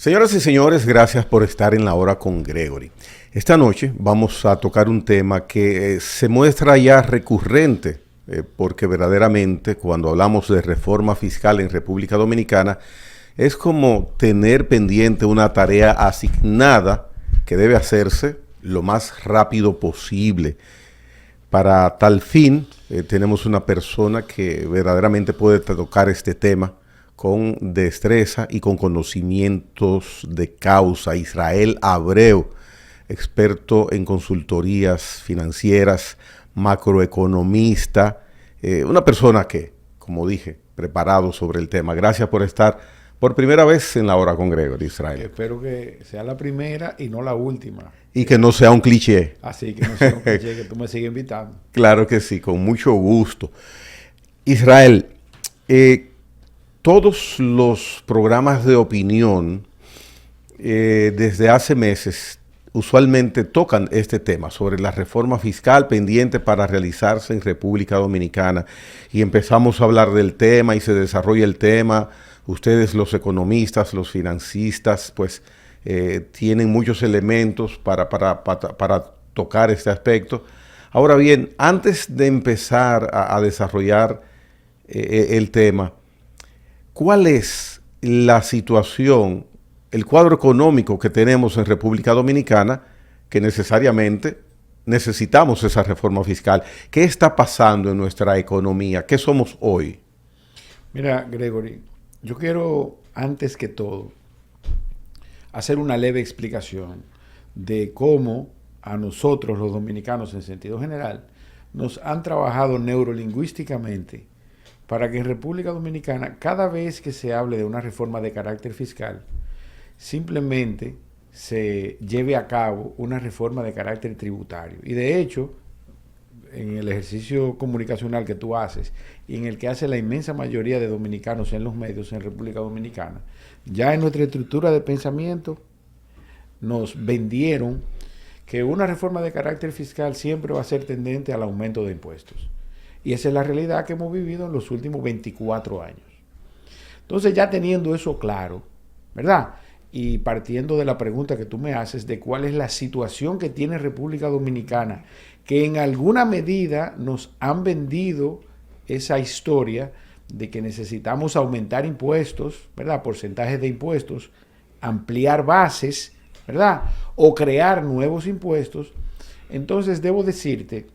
Señoras y señores, gracias por estar en la hora con Gregory. Esta noche vamos a tocar un tema que se muestra ya recurrente, porque verdaderamente cuando hablamos de reforma fiscal en República Dominicana, es como tener pendiente una tarea asignada que debe hacerse lo más rápido posible. Para tal fin, tenemos una persona que verdaderamente puede tocar este tema con destreza y con conocimientos de causa. Israel Abreu, experto en consultorías financieras, macroeconomista, una persona que, como dije, preparado sobre el tema. Gracias por estar por primera vez en la hora con Gregory, Israel. Espero que sea la primera y no la última. Y que no sea un cliché. Así que no sea un cliché, que tú me sigues invitando. Claro que sí, con mucho gusto. Israel, todos los programas de opinión desde hace meses usualmente tocan este tema sobre la reforma fiscal pendiente para realizarse en República Dominicana, y empezamos a hablar del tema y se desarrolla el tema. Ustedes, los economistas, los financistas, pues tienen muchos elementos para tocar este aspecto. Ahora bien, antes de empezar a desarrollar el tema, ¿cuál es la situación, el cuadro económico que tenemos en República Dominicana, que necesariamente necesitamos esa reforma fiscal? ¿Qué está pasando en nuestra economía? ¿Qué somos hoy? Mira, Gregory, yo quiero, antes que todo, hacer una leve explicación de cómo a nosotros, los dominicanos en sentido general, nos han trabajado neurolingüísticamente para que en República Dominicana, cada vez que se hable de una reforma de carácter fiscal, simplemente se lleve a cabo una reforma de carácter tributario. Y de hecho, en el ejercicio comunicacional que tú haces y en el que hace la inmensa mayoría de dominicanos en los medios en República Dominicana, ya en nuestra estructura de pensamiento nos vendieron que una reforma de carácter fiscal siempre va a ser tendente al aumento de impuestos. Y esa es la realidad que hemos vivido en los últimos 24 años. Entonces, ya teniendo eso claro, ¿verdad? Y partiendo de la pregunta que tú me haces de cuál es la situación que tiene República Dominicana, que en alguna medida nos han vendido esa historia de que necesitamos aumentar impuestos, ¿verdad? Porcentajes de impuestos, ampliar bases, ¿verdad? O crear nuevos impuestos. Entonces, debo decirte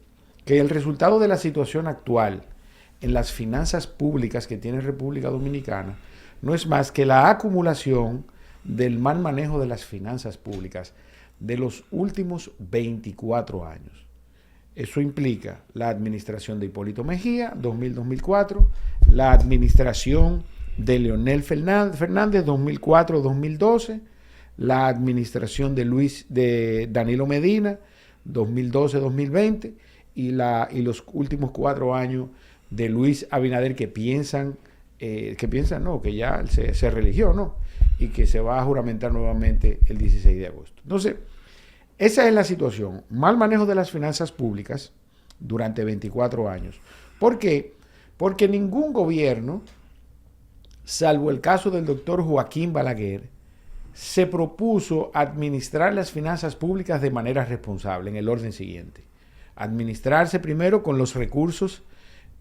que el resultado de la situación actual en las finanzas públicas que tiene República Dominicana no es más que la acumulación del mal manejo de las finanzas públicas de los últimos 24 años. Eso implica la administración de Hipólito Mejía, 2000-2004, la administración de Leonel Fernández, 2004-2012, la administración de Danilo Medina, 2012-2020, y los últimos 4 años de Luis Abinader, que ya se religió, ¿no? Y que se va a juramentar nuevamente el 16 de agosto. Entonces, esa es la situación. Mal manejo de las finanzas públicas durante 24 años. ¿Por qué? Porque ningún gobierno, salvo el caso del doctor Joaquín Balaguer, se propuso administrar las finanzas públicas de manera responsable en el orden siguiente. Administrarse primero con los recursos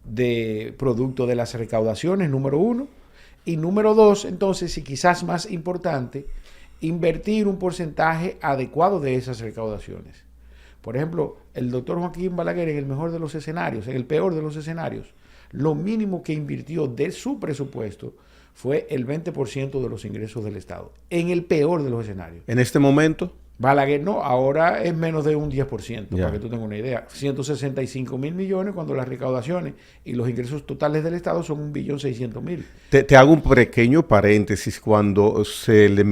de producto de las recaudaciones, número 1. Y número 2, entonces, y quizás más importante, invertir un porcentaje adecuado de esas recaudaciones. Por ejemplo, el doctor Joaquín Balaguer, en el mejor de los escenarios, en el peor de los escenarios, lo mínimo que invirtió de su presupuesto fue el 20% de los ingresos del Estado. En el peor de los escenarios. ¿En este momento? Balaguer no, ahora es menos de un 10%, para que tú tengas una idea. 165,000 millones cuando las recaudaciones y los ingresos totales del Estado son 1.600.000. Te hago un pequeño paréntesis cuando le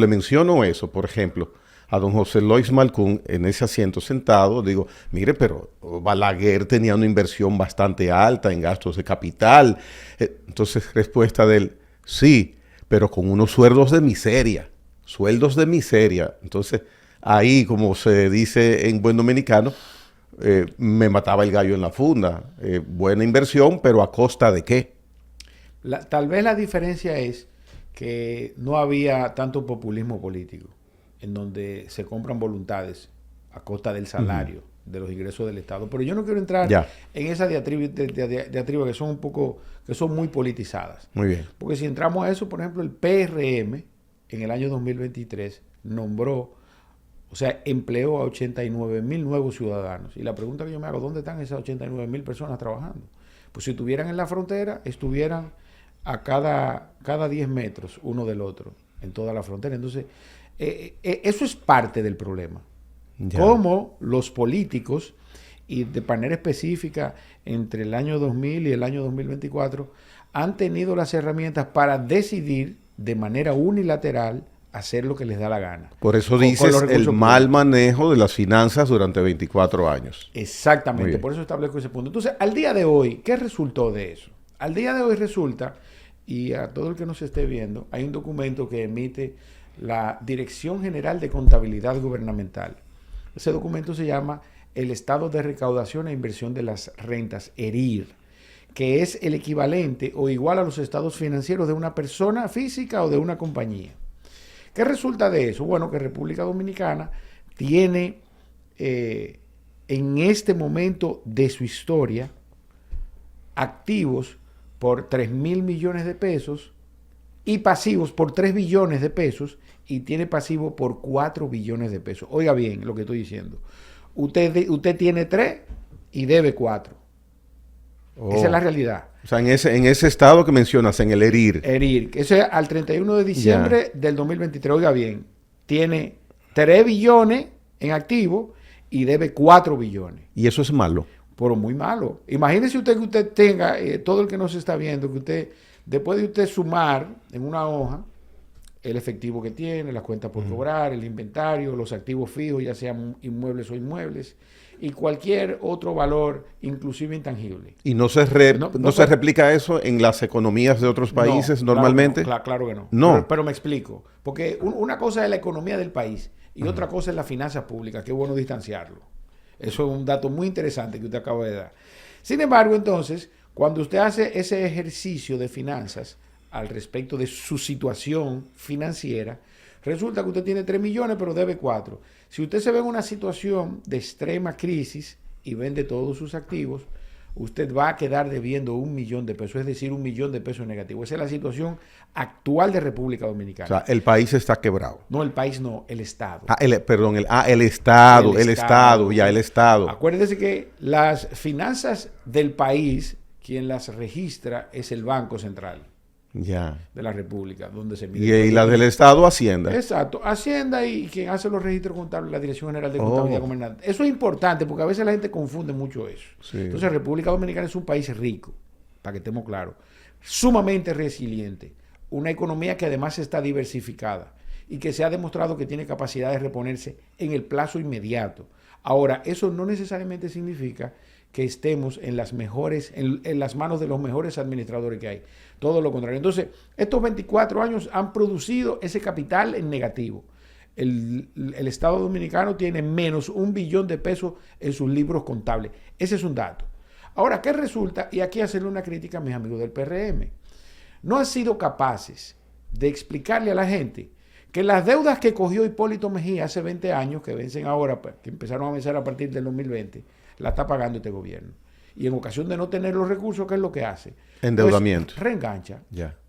menciono eso, por ejemplo, a don José Lois Malcún en ese asiento sentado, digo, mire, pero Balaguer tenía una inversión bastante alta en gastos de capital. Entonces, respuesta de él, sí, pero con unos sueldos de miseria. Entonces, ahí, como se dice en buen dominicano, me mataba el gallo en la funda. Buena inversión, pero ¿a costa de qué? Tal vez la diferencia es que no había tanto populismo político, en donde se compran voluntades a costa del salario, de los ingresos del Estado. Pero yo no quiero entrar en esas diatribas que son un poco, que son muy politizadas. Muy bien. Porque si entramos a eso, por ejemplo, el PRM en el año 2023 nombró, o sea, empleó a 89,000 nuevos ciudadanos. Y la pregunta que yo me hago, ¿dónde están esas 89,000 personas trabajando? Pues si estuvieran en la frontera, estuvieran a cada 10 metros uno del otro, en toda la frontera. Entonces, eso es parte del problema. Cómo los políticos, y de manera específica entre el año 2000 y el año 2024, han tenido las herramientas para decidir de manera unilateral hacer lo que les da la gana. Por eso dices el mal manejo de las finanzas durante 24 años. Exactamente, por eso establezco ese punto. Entonces, al día de hoy, ¿qué resultó de eso? Al día de hoy resulta, y a todo el que nos esté viendo, hay un documento que emite la Dirección General de Contabilidad Gubernamental. Ese documento se llama el Estado de Recaudación e Inversión de las Rentas, ERIR, que es el equivalente o igual a los estados financieros de una persona física o de una compañía. ¿Qué resulta de eso? Bueno, que República Dominicana tiene en este momento de su historia activos por 3,000 millones de pesos y pasivos por 3 billones de pesos y tiene pasivo por 4 billones de pesos. Oiga bien lo que estoy diciendo. Usted tiene 3 y debe 4. Esa es la realidad. O sea, en ese estado que mencionas, en el ERIR. ERIR, que eso es al 31 de diciembre del 2023. Oiga bien, tiene 3 billones en activo y debe 4 billones. ¿Y eso es malo? Pero muy malo. Imagínese usted que usted tenga, todo el que nos está viendo, que usted, después de usted sumar en una hoja el efectivo que tiene, las cuentas por cobrar, el inventario, los activos fijos, ya sean inmuebles o inmuebles, y cualquier otro valor, inclusive intangible. ¿Y no se replica eso en las economías de otros países normalmente? Claro que no. No. Pero me explico. Porque una cosa es la economía del país y otra cosa es la finanzas públicas. Qué bueno distanciarlo. Eso es un dato muy interesante que usted acaba de dar. Sin embargo, entonces, cuando usted hace ese ejercicio de finanzas al respecto de su situación financiera, resulta que usted tiene 3 millones pero debe 4. Si usted se ve en una situación de extrema crisis y vende todos sus activos, usted va a quedar debiendo 1 millón de pesos, es decir, 1 millón de pesos negativo. Esa es la situación actual de República Dominicana. O sea, el país está quebrado. No, el país no, el Estado. El Estado. Acuérdese que las finanzas del país, quien las registra es el Banco Central. De la República, donde se mide. Y la del Estado, Hacienda. Exacto, Hacienda y quien hace los registros contables, la Dirección General de Contabilidad Gubernamental. Eso es importante porque a veces la gente confunde mucho eso. Sí. Entonces, República Dominicana es un país rico, para que estemos claros, sumamente resiliente, una economía que además está diversificada y que se ha demostrado que tiene capacidad de reponerse en el plazo inmediato. Ahora, eso no necesariamente significa que estemos en las mejores, en las manos de los mejores administradores que hay. Todo lo contrario. Entonces, estos 24 años han producido ese capital en negativo. El Estado Dominicano tiene menos 1 billón de pesos en sus libros contables. Ese es un dato. Ahora, ¿qué resulta? Y aquí hacerle una crítica a mis amigos del PRM. No han sido capaces de explicarle a la gente que las deudas que cogió Hipólito Mejía hace 20 años, que vencen ahora, que empezaron a vencer a partir del 2020, la está pagando este gobierno. Y en ocasión de no tener los recursos, ¿qué es lo que hace? Endeudamiento. Pues reengancha.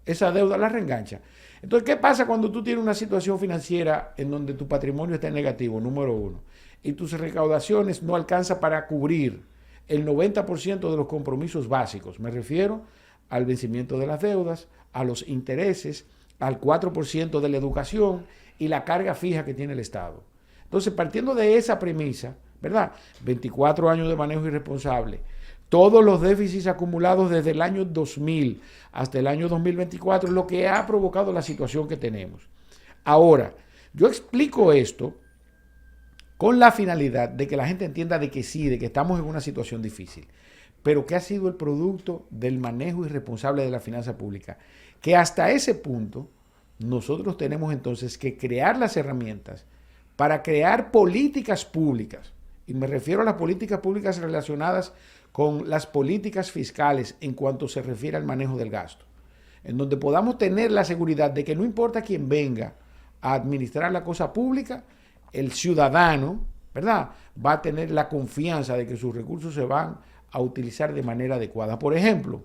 Esa deuda la reengancha. Entonces, ¿qué pasa cuando tú tienes una situación financiera en donde tu patrimonio está en negativo, número uno, y tus recaudaciones no alcanzan para cubrir el 90% de los compromisos básicos? Me refiero al vencimiento de las deudas, a los intereses, al 4% de la educación y la carga fija que tiene el Estado. Entonces, partiendo de esa premisa, ¿verdad? 24 años de manejo irresponsable, todos los déficits acumulados desde el año 2000 hasta el año 2024 es lo que ha provocado la situación que tenemos. Ahora, yo explico esto con la finalidad de que la gente entienda de que sí, de que estamos en una situación difícil, pero que ha sido el producto del manejo irresponsable de la finanza pública, que hasta ese punto nosotros tenemos entonces que crear las herramientas para crear políticas públicas. Y me refiero a las políticas públicas relacionadas con las políticas fiscales en cuanto se refiere al manejo del gasto. en donde podamos tener la seguridad de que no importa quién venga a administrar la cosa pública, el ciudadano, ¿verdad?, va a tener la confianza de que sus recursos se van a utilizar de manera adecuada. Por ejemplo,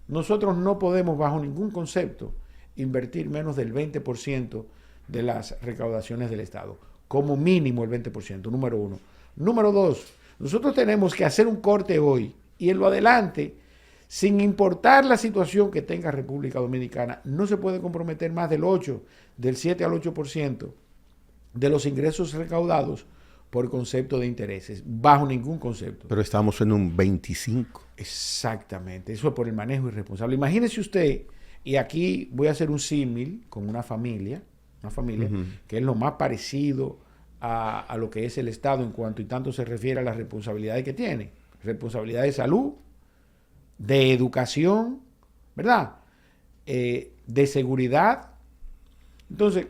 nosotros no podemos bajo ningún concepto invertir menos del 20% de las recaudaciones del Estado, como mínimo el 20%, número uno. Número dos, nosotros tenemos que hacer un corte hoy y en lo adelante, sin importar la situación que tenga República Dominicana, no se puede comprometer más del 7 al 8% de los ingresos recaudados por concepto de intereses, bajo ningún concepto. Pero estamos en un 25. Exactamente, eso es por el manejo irresponsable. Imagínese usted, y aquí voy a hacer un símil con una familia que es lo más parecido a lo que es el Estado en cuanto y tanto se refiere a las responsabilidades que tiene. Responsabilidad de salud, de educación, ¿verdad? De seguridad. Entonces,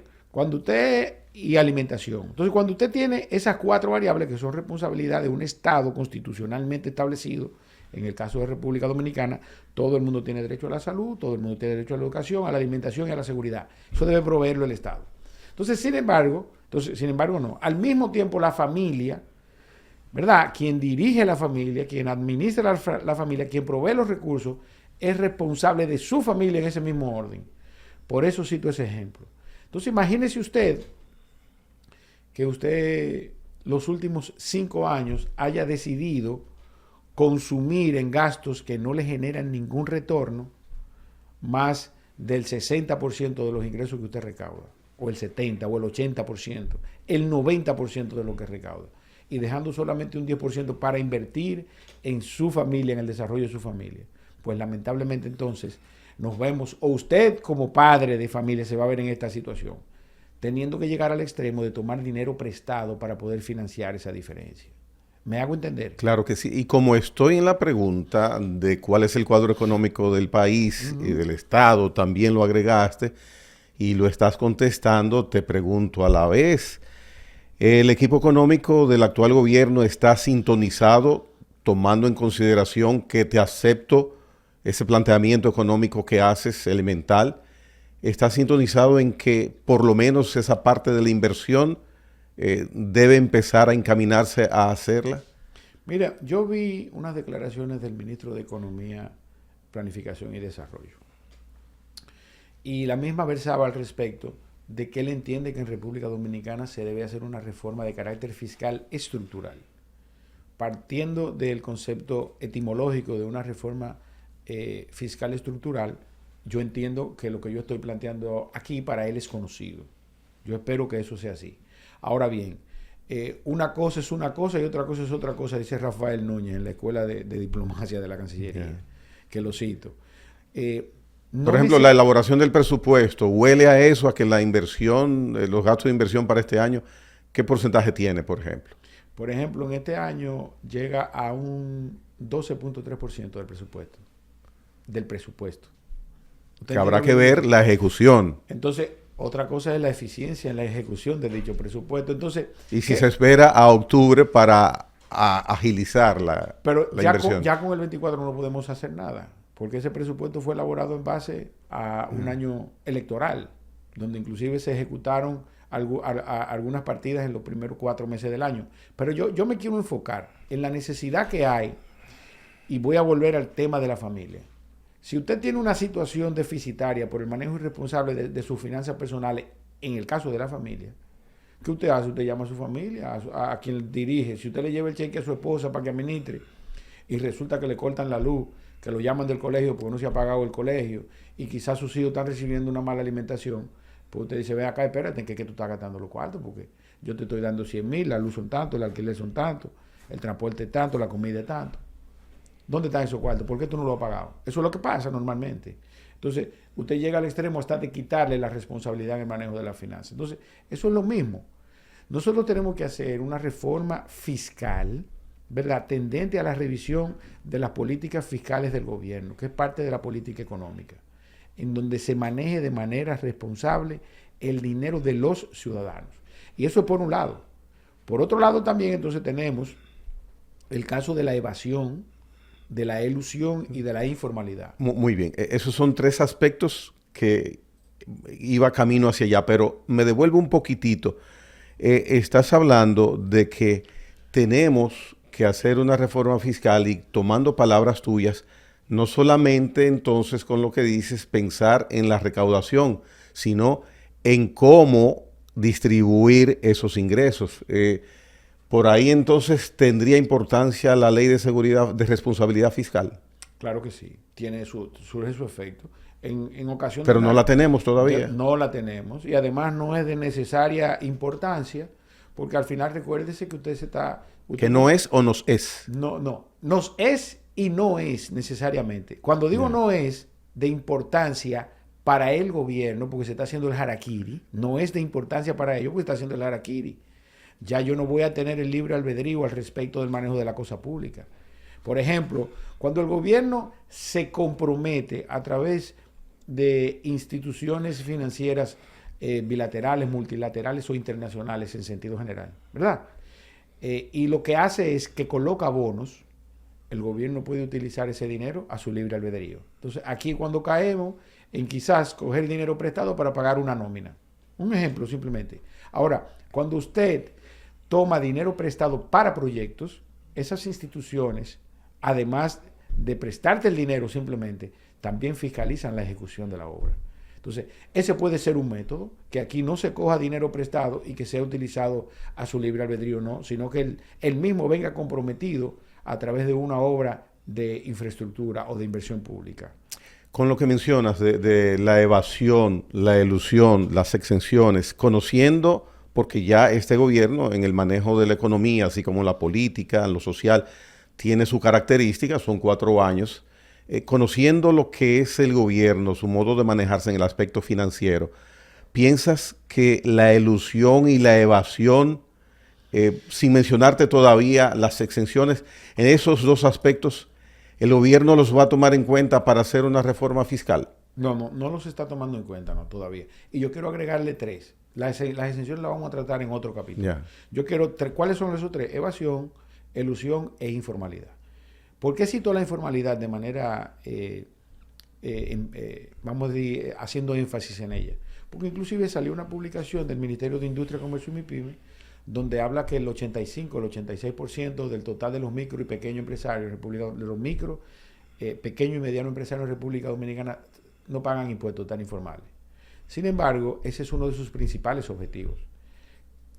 y alimentación. Entonces, cuando usted tiene esas 4 variables que son responsabilidad de un Estado constitucionalmente establecido, en el caso de República Dominicana, todo el mundo tiene derecho a la salud, todo el mundo tiene derecho a la educación, a la alimentación y a la seguridad. Eso debe proveerlo el Estado. Entonces, sin embargo, no. Al mismo tiempo, la familia, ¿verdad?, quien dirige la familia, quien administra la familia, quien provee los recursos, es responsable de su familia en ese mismo orden. Por eso cito ese ejemplo. Entonces, imagínese usted que usted los últimos 5 años haya decidido consumir en gastos que no le generan ningún retorno más del 60% de los ingresos que usted recauda, o el 70% o el 80%, el 90% de lo que recauda, y dejando solamente un 10% para invertir en su familia, en el desarrollo de su familia. Pues lamentablemente entonces nos vemos, o usted como padre de familia se va a ver en esta situación, teniendo que llegar al extremo de tomar dinero prestado para poder financiar esa diferencia. ¿Me hago entender? Claro que sí. Y como estoy en la pregunta de cuál es el cuadro económico del país y del Estado, también lo agregaste y lo estás contestando, te pregunto a la vez, ¿el equipo económico del actual gobierno está sintonizado, tomando en consideración que te acepto ese planteamiento económico que haces, elemental? ¿Está sintonizado en que por lo menos esa parte de la inversión debe empezar a encaminarse a hacerla? Mira, yo vi unas declaraciones del ministro de Economía, Planificación y Desarrollo. Y la misma versaba al respecto de que él entiende que en República Dominicana se debe hacer una reforma de carácter fiscal estructural. Partiendo del concepto etimológico de una reforma fiscal estructural, yo entiendo que lo que yo estoy planteando aquí para él es conocido. Yo espero que eso sea así. Ahora bien, una cosa es una cosa y otra cosa es otra cosa, dice Rafael Núñez en la Escuela de Diplomacia de la Cancillería, que lo cito. Por ejemplo, la elaboración del presupuesto, ¿huele a eso, a que la inversión, los gastos de inversión para este año, qué porcentaje tiene, por ejemplo? Por ejemplo, en este año llega a un 12.3% del presupuesto. Que habrá que ver la ejecución. Entonces, otra cosa es la eficiencia en la ejecución de dicho presupuesto. Entonces, y si se espera a octubre para agilizar la inversión. Ya con el 24 no podemos hacer nada, porque ese presupuesto fue elaborado en base a un año electoral, donde inclusive se ejecutaron algunas partidas en los primeros 4 meses del año. Pero yo me quiero enfocar en la necesidad que hay, y voy a volver al tema de la familia. Si usted tiene una situación deficitaria por el manejo irresponsable de sus finanzas personales, en el caso de la familia, ¿qué usted hace? Usted llama a su familia, a quien dirige. Si usted le lleva el cheque a su esposa para que administre y resulta que le cortan la luz, que lo llaman del colegio porque no se ha pagado el colegio y quizás sus hijos están recibiendo una mala alimentación, pues usted dice, ve acá, espérate, que tú estás gastando los cuartos porque yo te estoy dando 100,000, la luz son tanto, el alquiler son tanto, el transporte es tanto, la comida es tanto. ¿Dónde están esos cuartos? ¿Por qué tú no lo has pagado? Eso es lo que pasa normalmente. Entonces, usted llega al extremo hasta de quitarle la responsabilidad en el manejo de las finanzas. Entonces, eso es lo mismo. Nosotros tenemos que hacer una reforma fiscal, ¿verdad?, tendente a la revisión de las políticas fiscales del gobierno, que es parte de la política económica, en donde se maneje de manera responsable el dinero de los ciudadanos. Y eso es por un lado. Por otro lado también entonces tenemos el caso de la evasión de la elusión y de la informalidad. Muy bien. Esos son tres aspectos que iba camino hacia allá, pero me devuelvo un poquitito. Estás hablando de que tenemos que hacer una reforma fiscal y tomando palabras tuyas, no solamente entonces con lo que dices pensar en la recaudación, sino en cómo distribuir esos ingresos. Por ahí entonces tendría importancia la ley de seguridad, de responsabilidad fiscal. Claro que sí, surge su efecto. En ocasiones... Pero no la tenemos todavía. No la tenemos y además no es de necesaria importancia porque al final recuérdese que usted se está... Que no es o nos es. No, nos es y no es necesariamente. Cuando digo no es de importancia para el gobierno porque se está haciendo el harakiri, no es de importancia para ellos porque está haciendo el harakiri. Ya yo no voy a tener el libre albedrío al respecto del manejo de la cosa pública. Por ejemplo, cuando el gobierno se compromete a través de instituciones financieras bilaterales, multilaterales o internacionales en sentido general, ¿verdad? Y lo que hace es que coloca bonos, el gobierno puede utilizar ese dinero a su libre albedrío. Entonces, aquí cuando caemos en quizás coger dinero prestado para pagar una nómina. Un ejemplo simplemente. Ahora, cuando usted toma dinero prestado para proyectos, esas instituciones, además de prestarte el dinero simplemente, también fiscalizan la ejecución de la obra. Entonces, ese puede ser un método, que aquí no se coja dinero prestado y que sea utilizado a su libre albedrío, no, sino que él mismo venga comprometido a través de una obra de infraestructura o de inversión pública. Con lo que mencionas de la evasión, la elusión, las exenciones, conociendo, porque ya este gobierno en el manejo de la economía, así como la política, lo social, tiene su característica, son 4 años, conociendo lo que es el gobierno, su modo de manejarse en el aspecto financiero, ¿piensas que la elusión y la evasión, sin mencionarte todavía las exenciones, en esos dos aspectos, el gobierno los va a tomar en cuenta para hacer una reforma fiscal? No los está tomando en cuenta, no, todavía. Y yo quiero agregarle 3. Las exenciones las vamos a tratar en otro capítulo. Yeah. Yo quiero, ¿cuáles son esos 3? Evasión, elusión e informalidad. ¿Por qué cito la informalidad de manera, vamos a decir, haciendo énfasis en ella? Porque inclusive salió una publicación del Ministerio de Industria, Comercio y MIPYME, donde habla que el 85, el 86% del total de los micro y pequeños empresarios, de los micro, pequeños y medianos empresarios de República Dominicana no pagan impuestos tan informales. Sin embargo, ese es uno de sus principales objetivos,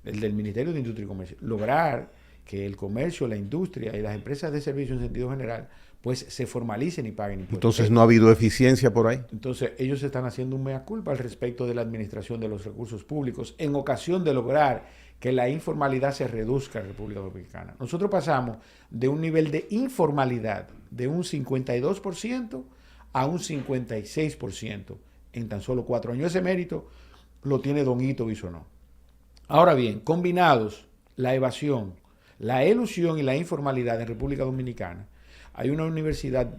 el del Ministerio de Industria y Comercio, lograr que el comercio, la industria y las empresas de servicio en sentido general, pues se formalicen y paguen impuestos. Entonces, ¿no ha habido eficiencia por ahí? Entonces, ellos están haciendo un mea culpa al respecto de la administración de los recursos públicos en ocasión de lograr que la informalidad se reduzca en República Dominicana. Nosotros pasamos de un nivel de informalidad de un 52% a un 56% en tan solo 4 años. Ese mérito lo tiene Don Hito Bisonó. Ahora bien, combinados la evasión, la elusión y la informalidad en República Dominicana, hay una universidad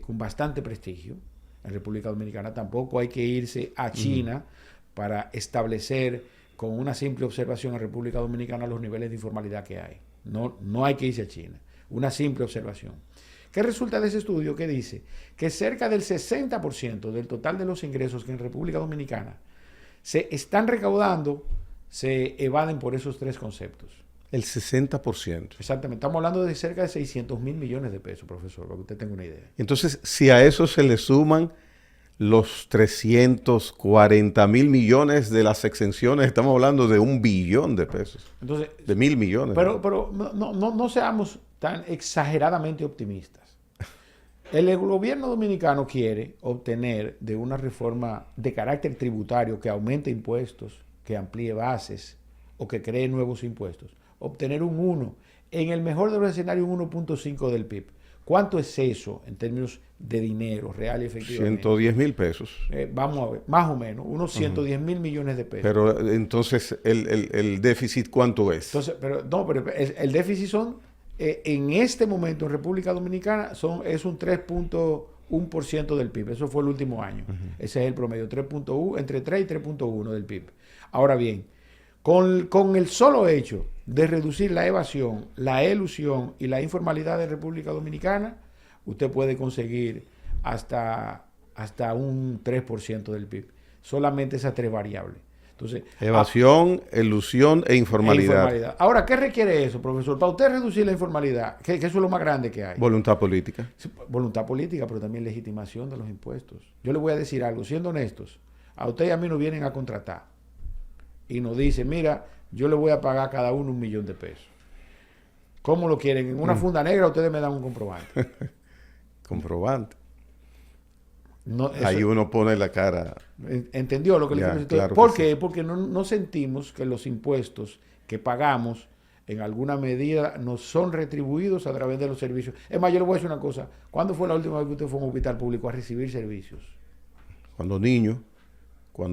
con bastante prestigio en República Dominicana. Tampoco hay que irse a China para establecer con una simple observación en República Dominicana los niveles de informalidad que hay. No hay que irse a China. Una simple observación. ¿Qué resulta de ese estudio? Que dice que cerca del 60% del total de los ingresos que en República Dominicana se están recaudando se evaden por esos 3 conceptos. El 60%. Exactamente. Estamos hablando de cerca de 600 mil millones de pesos, profesor, para que usted tenga una idea. Entonces, si a eso se le suman los 340 mil millones de las exenciones, estamos hablando de 1 billón de pesos. Entonces, de 1.000 millones. Pero no seamos tan exageradamente optimistas. El gobierno dominicano quiere obtener de una reforma de carácter tributario que aumente impuestos, que amplíe bases o que cree nuevos impuestos, obtener un 1, en el mejor de los escenarios un 1.5 del PIB. ¿Cuánto es eso en términos de dinero real y efectivamente? 110 mil pesos. Vamos a ver, más o menos, unos 110 mil millones de pesos. Pero entonces, ¿el déficit cuánto es? Entonces, pero el déficit son, en este momento en República Dominicana, es un 3.1% del PIB. Eso fue el último año. Ese es el promedio, 3.1, entre 3 y 3.1 del PIB. Ahora bien, con el solo hecho de reducir la evasión, la elusión y la informalidad de República Dominicana, usted puede conseguir hasta un 3% del PIB. Solamente esas tres variables. Entonces, evasión, elusión e informalidad. Ahora, ¿qué requiere eso, profesor? Para usted reducir la informalidad, que eso es lo más grande que hay. Voluntad política. Voluntad política, pero también legitimación de los impuestos. Yo le voy a decir algo, siendo honestos, a usted y a mí nos vienen a contratar y nos dicen, mira, yo le voy a pagar a cada uno $1,000,000 de pesos. ¿Cómo lo quieren? En una funda negra ustedes me dan un comprobante. Comprobante. No, ahí uno pone la cara. ¿Entendió lo que le estoy diciendo? Claro. ¿Por qué? Sí. Porque no sentimos que los impuestos que pagamos en alguna medida nos son retribuidos a través de los servicios. Es más, yo le voy a decir una cosa. ¿Cuándo fue la última vez que usted fue a un hospital público a recibir servicios? Cuando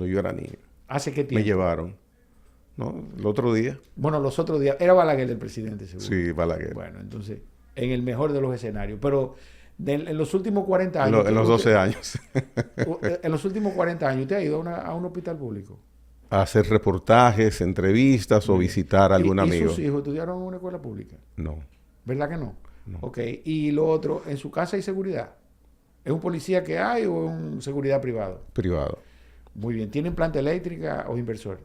yo era niño. ¿Hace qué tiempo? Me llevaron. ¿No? El otro día. Bueno, los otros días. Era Balaguer el presidente, seguro. Sí, Balaguer. Bueno, entonces, en el mejor de los escenarios. Pero en los últimos 40 años... En los 12 años. En los últimos 40 años, ¿usted ha ido a un hospital público? A hacer reportajes, entrevistas o visitar a algún amigo. ¿Y sus hijos estudiaron en una escuela pública? No. ¿Verdad que no? No. Ok. Y lo otro, ¿en su casa hay seguridad? ¿Es un policía que hay o es un seguridad privado? Privado. Muy bien. ¿Tienen planta eléctrica o inversor?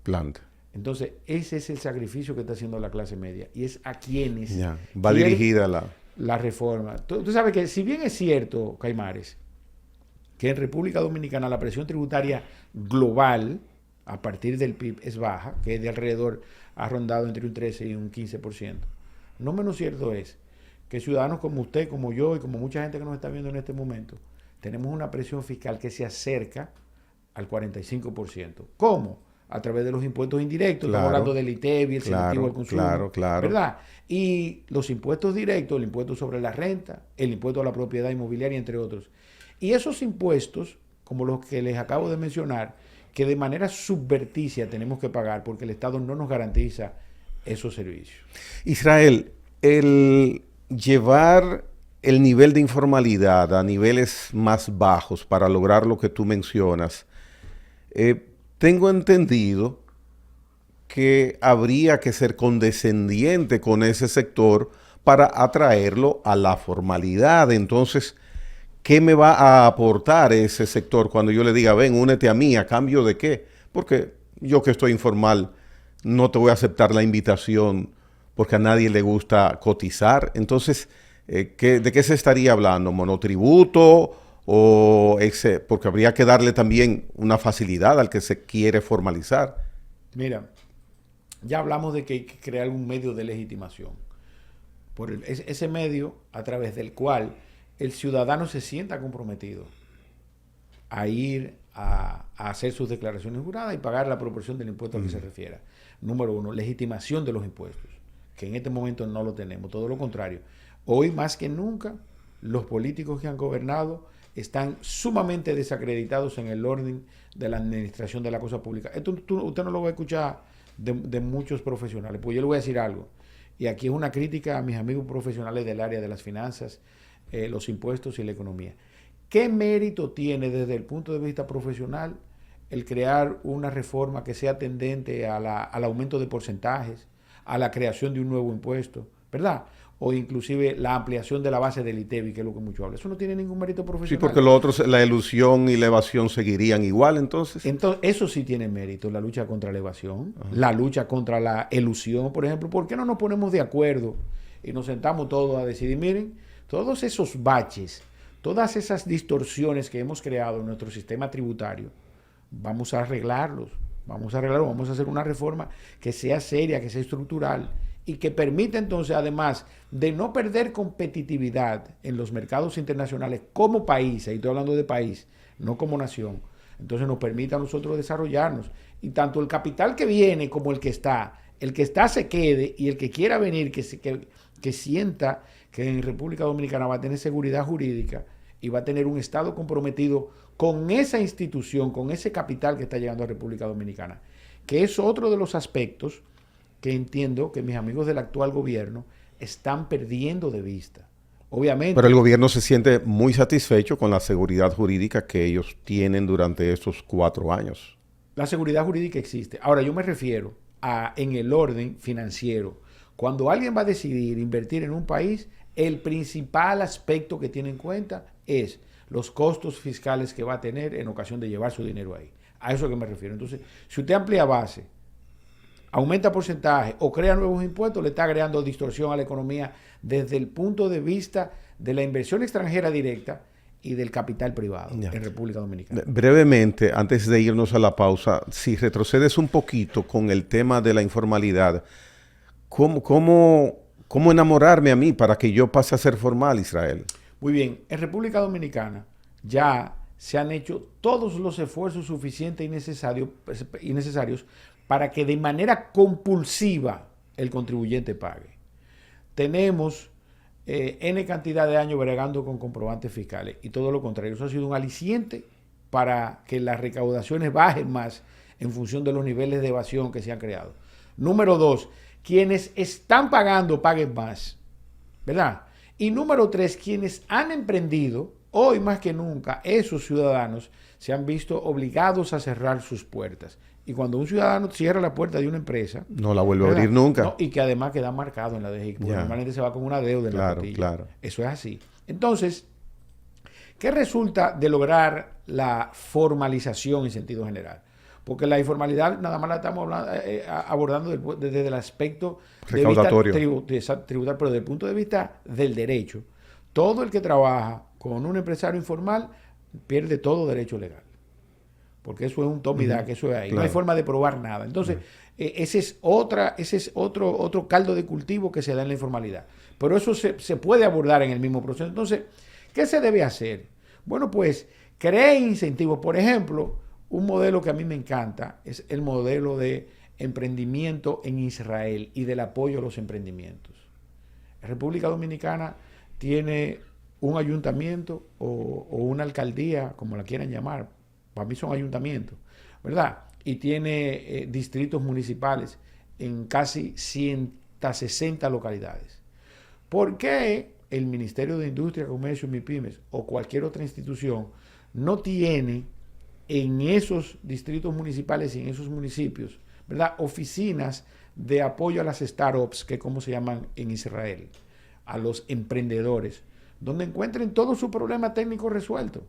Planta. Entonces, ese es el sacrificio que está haciendo la clase media. Y es a quienes... Ya. Va dirigida la reforma. Tú sabes que si bien es cierto, Caimares, que en República Dominicana la presión tributaria global a partir del PIB es baja, que es de alrededor, ha rondado entre un 13 y un 15%. No menos cierto es que ciudadanos como usted, como yo y como mucha gente que nos está viendo en este momento, tenemos una presión fiscal que se acerca al 45%. ¿Cómo? A través de los impuestos indirectos, claro, estamos hablando del ITEVI, el selectivo al consumo, claro. ¿verdad? Y los impuestos directos, el impuesto sobre la renta, el impuesto a la propiedad inmobiliaria, entre otros. Y esos impuestos, como los que les acabo de mencionar, que de manera subverticia tenemos que pagar porque el Estado no nos garantiza esos servicios. Israel, el llevar el nivel de informalidad a niveles más bajos para lograr lo que tú mencionas, tengo entendido que habría que ser condescendiente con ese sector para atraerlo a la formalidad. Entonces, ¿qué me va a aportar ese sector cuando yo le diga, ven, únete a mí, ¿a cambio de qué? Porque yo que estoy informal no te voy a aceptar la invitación porque a nadie le gusta cotizar. Entonces, ¿de qué se estaría hablando? ¿Monotributo? Porque habría que darle también una facilidad al que se quiere formalizar. Mira, ya hablamos de que hay que crear un medio de legitimación. Ese medio a través del cual el ciudadano se sienta comprometido a ir a hacer sus declaraciones juradas y pagar la proporción del impuesto al que se refiera. Número uno, legitimación de los impuestos, que en este momento no lo tenemos. Todo lo contrario. Hoy más que nunca, los políticos que han gobernado están sumamente desacreditados en el orden de la administración de la cosa pública. Esto usted no lo va a escuchar de muchos profesionales, pues yo le voy a decir algo, y aquí es una crítica a mis amigos profesionales del área de las finanzas, los impuestos y la economía. ¿Qué mérito tiene desde el punto de vista profesional el crear una reforma que sea tendente al aumento de porcentajes, a la creación de un nuevo impuesto, ¿verdad? O inclusive la ampliación de la base del ITEVI, que es lo que mucho habla. Eso no tiene ningún mérito profesional. Sí, porque lo otro, la elusión y la evasión seguirían igual, entonces. Entonces, eso sí tiene mérito, la lucha contra la evasión, la lucha contra la elusión, por ejemplo. ¿Por qué no nos ponemos de acuerdo y nos sentamos todos a decidir, miren, todos esos baches, todas esas distorsiones que hemos creado en nuestro sistema tributario, vamos a arreglarlos, vamos a hacer una reforma que sea seria, que sea estructural y que permita entonces, además de no perder competitividad en los mercados internacionales como país, ahí estoy hablando de país, no como nación, entonces nos permita a nosotros desarrollarnos. Y tanto el capital que viene como el que está se quede, y el que quiera venir, que sienta que en República Dominicana va a tener seguridad jurídica y va a tener un Estado comprometido con esa institución, con ese capital que está llegando a República Dominicana, que es otro de los aspectos que entiendo que mis amigos del actual gobierno están perdiendo de vista. Obviamente. Pero el gobierno se siente muy satisfecho con la seguridad jurídica que ellos tienen durante estos 4 años. La seguridad jurídica existe. Ahora, yo me refiero en el orden financiero. Cuando alguien va a decidir invertir en un país, el principal aspecto que tiene en cuenta es los costos fiscales que va a tener en ocasión de llevar su dinero ahí. A eso que me refiero. Entonces, si usted amplía base, aumenta porcentaje o crea nuevos impuestos, le está creando distorsión a la economía desde el punto de vista de la inversión extranjera directa y del capital privado en República Dominicana. Brevemente, antes de irnos a la pausa, si retrocedes un poquito con el tema de la informalidad, ¿cómo enamorarme a mí para que yo pase a ser formal, Israel? Muy bien, en República Dominicana ya se han hecho todos los esfuerzos suficientes y necesarios para que de manera compulsiva el contribuyente pague. Tenemos N cantidad de años bregando con comprobantes fiscales y todo lo contrario. Eso ha sido un aliciente para que las recaudaciones bajen más en función de los niveles de evasión que se han creado. Número 2, quienes están pagando paguen más, ¿verdad? Y número 3, quienes han emprendido, hoy más que nunca, esos ciudadanos se han visto obligados a cerrar sus puertas. Y cuando un ciudadano cierra la puerta de una empresa, no la vuelve a abrir nunca. No, y que además queda marcado en la DGI, porque normalmente se va con una deuda en la cotilla. Claro. Eso es así. Entonces, ¿qué resulta de lograr la formalización en sentido general? Porque la informalidad nada más la estamos abordando desde el aspecto recaudatorio, tributario, pero desde el punto de vista del derecho. Todo el que trabaja con un empresario informal pierde todo derecho legal. Porque eso es un toma y da, que eso es ahí. Claro. No hay forma de probar nada. Entonces, ese es otro caldo de cultivo que se da en la informalidad. Pero eso se puede abordar en el mismo proceso. Entonces, ¿qué se debe hacer? Bueno, pues, cree incentivos. Por ejemplo, un modelo que a mí me encanta es el modelo de emprendimiento en Israel y del apoyo a los emprendimientos. La República Dominicana tiene un ayuntamiento o una alcaldía, como la quieran llamar, para mí son ayuntamientos, ¿verdad? Y tiene distritos municipales en casi 160 localidades. ¿Por qué el Ministerio de Industria, Comercio y MIPYMES o cualquier otra institución no tiene en esos distritos municipales y en esos municipios, ¿verdad?, oficinas de apoyo a las startups, que es como se llaman en Israel, a los emprendedores, donde encuentren todo su problema técnico resuelto?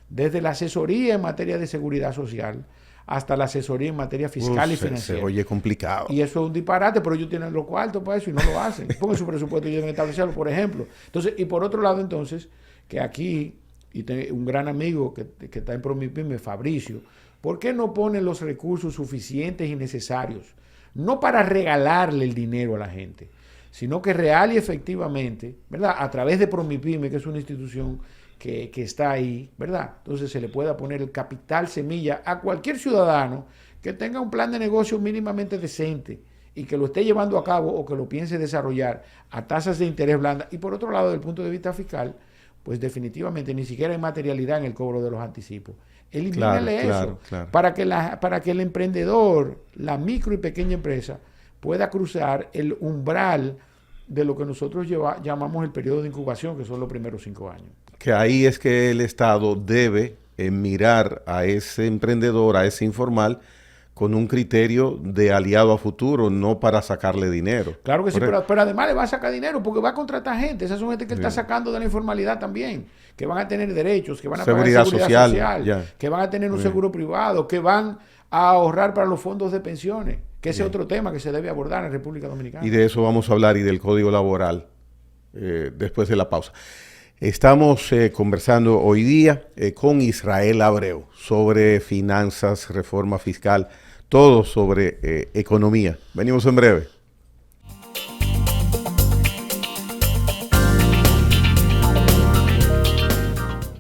Desde la asesoría en materia de seguridad social hasta la asesoría en materia fiscal y financiera. Se oye complicado. Y eso es un disparate, pero ellos tienen los cuartos para eso y no lo hacen. Pongan su presupuesto y deben establecerlo, por ejemplo. Entonces, y por otro lado, entonces, que aquí, y tengo un gran amigo que está en ProMIPYME, Fabricio, ¿por qué no ponen los recursos suficientes y necesarios? No para regalarle el dinero a la gente, sino que real y efectivamente, ¿verdad?, a través de ProMIPYME, que es una institución que está ahí, ¿verdad? Entonces se le pueda poner el capital semilla a cualquier ciudadano que tenga un plan de negocio mínimamente decente y que lo esté llevando a cabo o que lo piense desarrollar a tasas de interés blanda. Y por otro lado, desde el punto de vista fiscal, pues definitivamente ni siquiera hay materialidad en el cobro de los anticipos. Elimínale eso para que el emprendedor, la micro y pequeña empresa, pueda cruzar el umbral de lo que nosotros llamamos el periodo de incubación, que son los primeros 5 años. Que ahí es que el Estado debe mirar a ese emprendedor, a ese informal, con un criterio de aliado a futuro, no para sacarle dinero. Claro que sí, pero además le va a sacar dinero porque va a contratar gente. Esas son gente que está sacando de la informalidad también, que van a tener derechos, que van a pagar seguridad social, que van a tener un seguro privado, que van a ahorrar para los fondos de pensiones, que ese es otro tema que se debe abordar en República Dominicana. Y de eso vamos a hablar, y del Código Laboral, después de la pausa. Estamos conversando hoy día con Israel Abreu sobre finanzas, reforma fiscal, todo sobre economía. Venimos en breve.